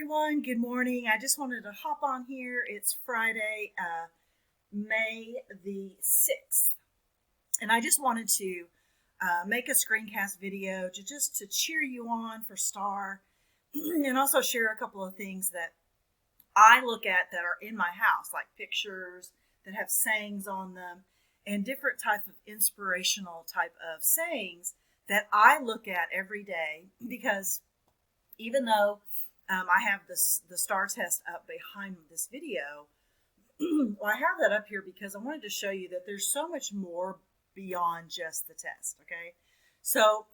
everyone. Good morning. I just wanted to hop on here. It's Friday, May the 6th. And I just wanted to make a screencast video to cheer you on for STAR and also share a couple of things that I look at that are in my house, like pictures that have sayings on them and different type of inspirational type of sayings that I look at every day because even though I have the STAR test up behind this video, well, I have that up here because I wanted to show you that there's so much more beyond just the test, okay? So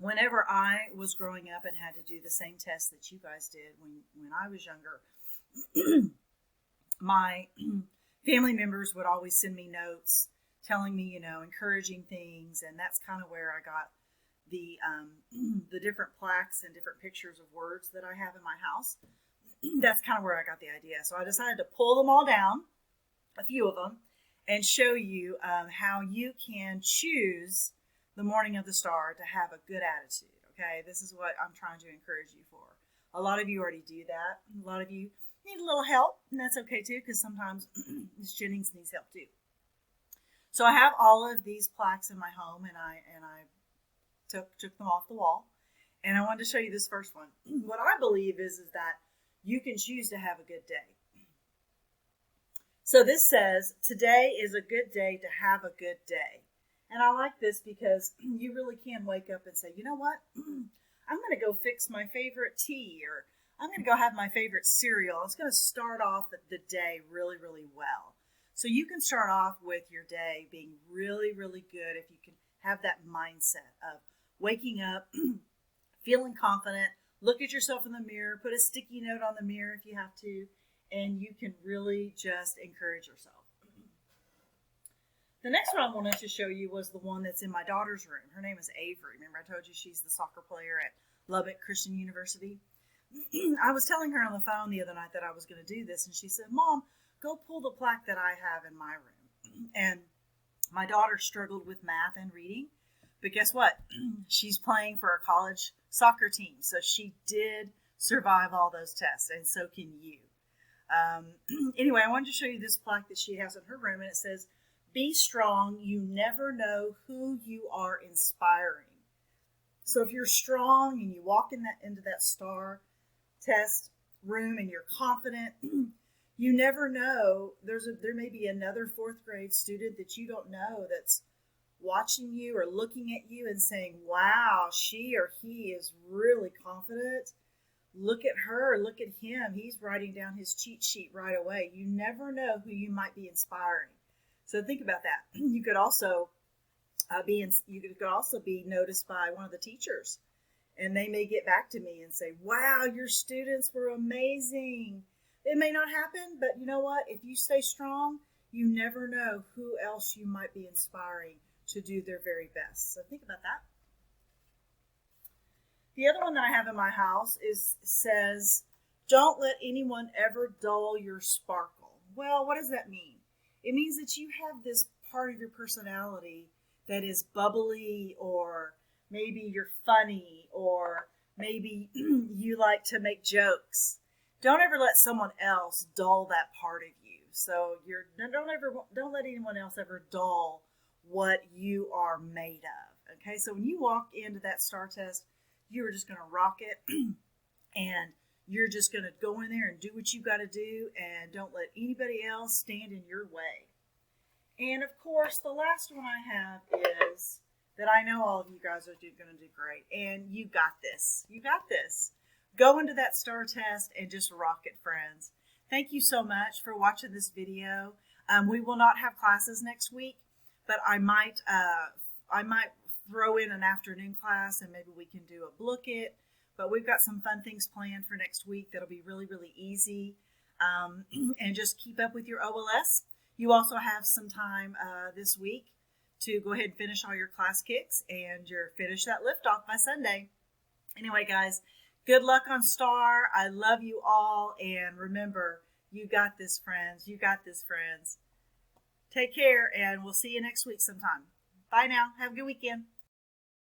whenever I was growing up and had to do the same test that you guys did when I was younger, my family members would always send me notes telling me, encouraging things, and that's kind of where I got the different plaques and different pictures of words that I have in my house. That's kind of where I got the idea. So I decided to pull them all down, a few of them, and show you how you can choose the morning of the STAR to have a good attitude. Okay, this is what I'm trying to encourage you for. A lot of you already do that. A lot of you need a little help, and that's okay too, because sometimes Ms. Jennings needs help too. So I have all of these plaques in my home, and I took them off the wall, and I wanted to show you this first one. What I believe is that you can choose to have a good day. So this says, today is a good day to have a good day. And I like this because you really can wake up and say, you know what? I'm going to go fix my favorite tea, or I'm going to go have my favorite cereal. It's going to start off the day really, really well. So you can start off with your day being really, really good if you can have that mindset of waking up, feeling confident, look at yourself in the mirror, put a sticky note on the mirror if you have to, and you can really just encourage yourself. The next one I wanted to show you was the one that's in my daughter's room. Her name is Avery. Remember I told you she's the soccer player at Lubbock Christian University? I was telling her on the phone the other night that I was going to do this, and she said, Mom, go pull the plaque that I have in my room. And my daughter struggled with math and reading, but guess what? She's playing for a college soccer team, so she did survive all those tests, and so can you. Anyway, I wanted to show you this plaque that she has in her room, and it says, be strong, you never know who you are inspiring. So if you're strong and you walk into that STAR test room and you're confident, you never know, there may be another fourth grade student that you don't know that's watching you or looking at you and saying, wow, she or he is really confident. Look at her, look at him. He's writing down his cheat sheet right away. You never know who you might be inspiring. So think about that. You could also be noticed by one of the teachers, and they may get back to me and say, wow, your students were amazing. It may not happen, but you know what? If you stay strong, you never know who else you might be inspiring to do their very best. So think about that. The other one that I have in my house says, don't let anyone ever dull your sparkle. Well, what does that mean? It means that you have this part of your personality that is bubbly, or maybe you're funny, or maybe you like to make jokes. Don't ever let someone else dull that part of you. So don't let anyone else ever dull what you are made of. Okay, so when you walk into that STAR test, you are just going to rock it, and you're just going to go in there and do what you got to do, and don't let anybody else stand in your way. And of course, the last one I have is that I know all of you guys are going to do great, and you got this. You got this. Go into that STAR test and just rock it, friends. Thank you so much for watching this video. We will not have classes next week, but I might throw in an afternoon class, and maybe we can do a book it. But we've got some fun things planned for next week that'll be really, really easy. And just keep up with your OLS. You also have some time this week to go ahead and finish all your class kicks, and finish that liftoff by Sunday. Anyway, guys, good luck on STAR. I love you all, and remember, you got this, friends. You got this, friends. Take care, and we'll see you next week sometime. Bye now. Have a good weekend.